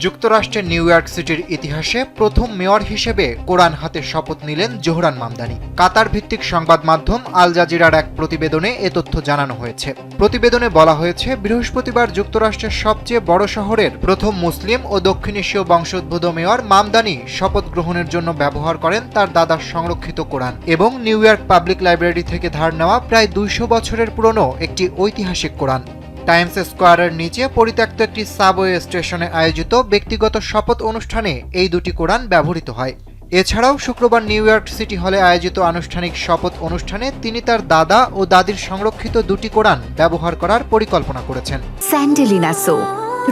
যুক্তরাষ্ট্রের new York সিটির ইতিহাসে প্রথম মেয়র হিসেবে কোরআন হাতে শপথ নিলেন জোহরান মামদানি। কাতার ভিত্তিক সংবাদ মাধ্যম আল জাজিরার এক প্রতিবেদনে এ তথ্য জানানো হয়েছে। প্রতিবেদনে বলা হয়েছে, বৃহস্পতিবার যুক্তরাষ্ট্রের সবচেয়ে বড় শহরের প্রথম মুসলিম ও দক্ষিণ এশীয় বংশোদ্ভূত মেয়র মামদানি শপথ গ্রহণের জন্য ব্যবহার করেন তার দাদার সংরক্ষিত কোরআন এবং নিউ ইয়র্ক পাবলিক লাইব্রেরি থেকে ধার নেওয়া প্রায় 200 বছরের পুরনো একটি ঐতিহাসিক কোরআন। টাইমস স্কোয়ারের নিচে পরিত্যক্ত একটি সাবওয়ে স্টেশনে আয়োজিত ব্যক্তিগত শপথ অনুষ্ঠানে এই দুটি কোরআন ব্যবহৃত হয়। এছাড়াও শুক্রবার নিউ ইয়র্ক সিটি হলে আয়োজিত আনুষ্ঠানিক শপথ অনুষ্ঠানে তিনি তার দাদা ও দাদির সংরক্ষিত দুটি কোরআন ব্যবহার করার পরিকল্পনা করেছেন। স্যান্ডেলিনা সো,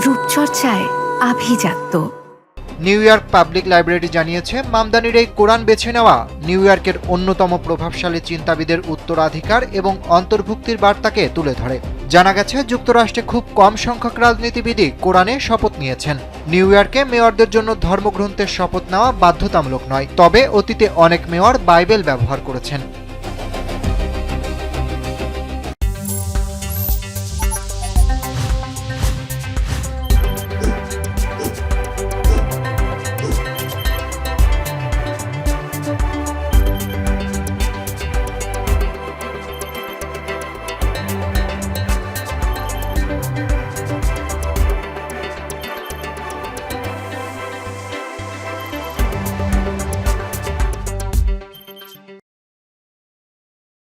রূপচর্চায় আভিজাত্য। নিউ ইয়র্ক পাবলিক লাইব্রেরি জানিয়েছে, মামদানির এই কোরআন বেছে নেওয়া নিউ ইয়র্কের অন্যতম প্রভাবশালী চিন্তাবিদের উত্তরাধিকার এবং অন্তর্ভুক্তির বার্তাকে তুলে ধরে। জানা গেছে, যুক্তরাষ্ট্রে খুব কম সংখ্যক রাজনীতিবিদই কোরআনে শপথ নিয়েছেন। নিউ ইয়র্কে মেয়রদের জন্য ধর্মগ্রন্থের শপথ নেওয়া বাধ্যতামূলক নয়, তবে অতীতে অনেক মেয়র বাইবেল ব্যবহার করেছেন।